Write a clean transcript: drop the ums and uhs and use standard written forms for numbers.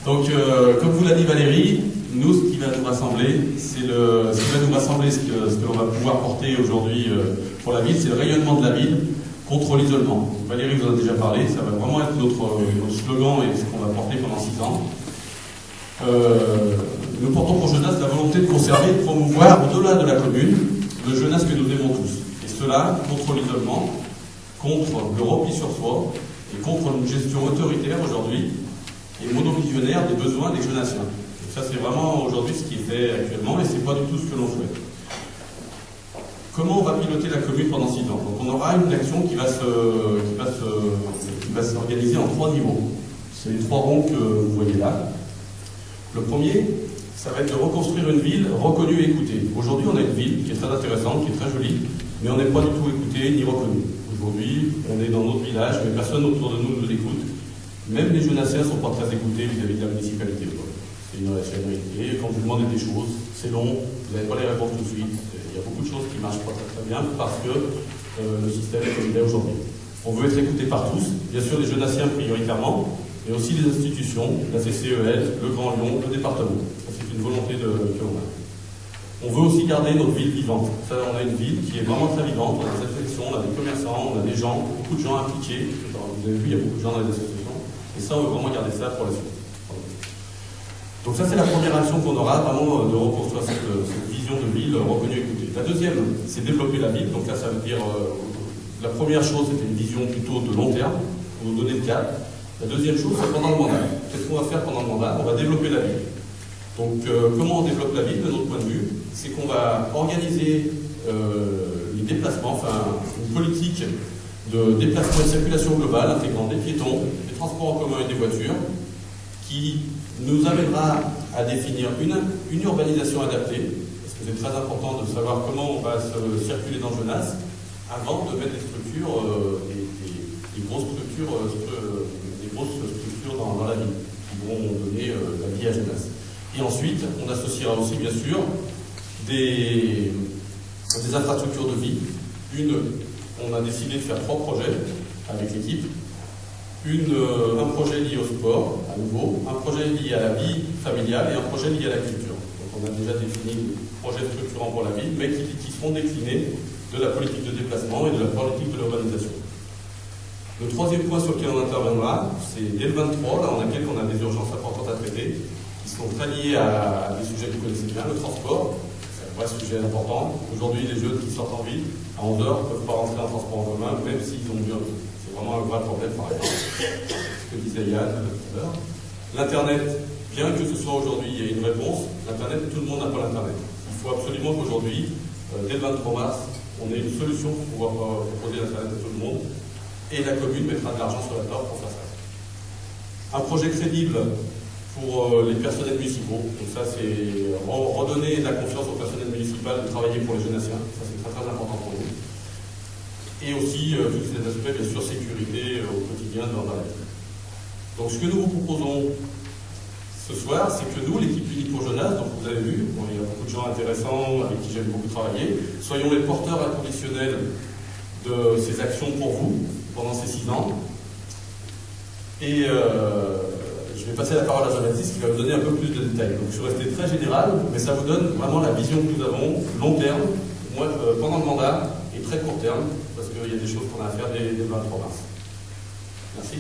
Donc, comme vous l'a dit Valérie, nous, ce qui va nous rassembler, ce que l'on va pouvoir porter aujourd'hui pour la ville, c'est le rayonnement de la ville contre l'isolement. Valérie vous en a déjà parlé, ça va vraiment être notre slogan et ce qu'on va porter pendant 6 ans. Nous portons pour Genasse la volonté de conserver et de promouvoir, au-delà de la commune, le Genasse que nous aimons tous. Et cela contre l'isolement, contre le repli sur soi et contre une gestion autoritaire aujourd'hui et monovisionnaire des besoins des Genassiens. Et ça, c'est vraiment aujourd'hui ce qui est fait actuellement et c'est pas du tout ce que l'on souhaite. Comment on va piloter la commune pendant 6 ans? Donc on aura une action qui va s'organiser en 3 niveaux. C'est les 3 ronds que vous voyez là. Le premier, ça va être de reconstruire une ville reconnue et écoutée. Aujourd'hui, on a une ville qui est très intéressante, qui est très jolie, mais on n'est pas du tout écouté ni reconnu. Aujourd'hui, on est dans notre village, mais personne autour de nous nous écoute. Même les Genassiens ne sont pas très écoutés vis-à-vis de la municipalité. C'est une réalité. Quand vous demandez des choses, c'est long, vous n'avez pas les réponses tout de suite. Il y a beaucoup de choses qui ne marchent pas très bien parce que le système est comme il est aujourd'hui. On veut être écouté par tous, bien sûr les Genassiens prioritairement, mais aussi les institutions, la CCEL, le Grand Lyon, le département. Ça, c'est une volonté que l'on a. On veut aussi garder notre ville vivante. Ça, on a une ville qui est vraiment très vivante. On a des associations, on a des commerçants, on a des gens, beaucoup de gens impliqués. Vous avez vu, il y a beaucoup de gens dans les associations. Et ça, on veut vraiment garder ça pour la suite. Donc ça, c'est la première action qu'on aura, vraiment de reconstruire cette vision de ville reconnue et écoutée. La deuxième, c'est développer la ville. Donc là, ça veut dire, la première chose, c'était une vision plutôt de long terme, pour nous donner le cap. La deuxième chose, c'est pendant le mandat. Qu'est-ce qu'on va faire pendant le mandat? On va développer la ville. Donc, comment on développe la ville, de notre point de vue? C'est qu'on va organiser les déplacements, enfin, une politique de déplacement et de circulation globale, intégrant des piétons, des transports en commun et des voitures, qui nous amènera à définir une urbanisation adaptée, parce que c'est très important de savoir comment on va se circuler dans Genasse, avant de mettre des structures, des grosses structures dans la ville, qui vont donner la vie à Genasse. Et ensuite, on associera aussi, bien sûr, des infrastructures de vie. On a décidé de faire 3 projets avec l'équipe. Un projet lié au sport, à nouveau, un projet lié à la vie familiale et un projet lié à la culture. Donc on a déjà défini des projets structurants pour la ville, mais qui seront déclinés de la politique de déplacement et de la politique de l'urbanisation. Le troisième point sur lequel on interviendra, c'est dès le 23, là on a des urgences importantes à traiter, qui sont très liées à des sujets que vous connaissez bien, le transport, c'est un vrai sujet important. Aujourd'hui, les jeunes qui sortent en ville, à 11h, ne peuvent pas rentrer en transport en commun, même s'ils ont vu un peu. C'est vraiment un vrai problème, par exemple. Ce que disait Yann tout à l'heure. L'Internet, bien que ce soit aujourd'hui, il y ait une réponse, l'Internet, tout le monde n'a pas l'Internet. Il faut absolument qu'aujourd'hui, dès le 23 mars, on ait une solution pour pouvoir proposer l'Internet à tout le monde, et la commune mettra de l'argent sur la table pour faire ça. Un projet crédible pour les personnels municipaux. Donc ça, c'est redonner de la confiance aux personnels municipaux de travailler pour les Genassiens. Ça, c'est très très important pour nous. Et aussi, tous ces aspects, bien sûr, sécurité au quotidien dans la ville. Donc ce que nous vous proposons ce soir, c'est que nous, l'équipe Unique pour Genasse, donc vous avez vu, il y a beaucoup de gens intéressants avec qui j'aime beaucoup travailler, soyons les porteurs inconditionnels de ces actions pour vous pendant ces 6 ans. Et je vais passer la parole à Jean-Baptiste qui va vous donner un peu plus de détails. Donc je suis resté très général, mais ça vous donne vraiment la vision que nous avons, long terme, pendant le mandat, et très court terme, parce qu'il y a des choses qu'on a à faire dès le 23 mars. Merci.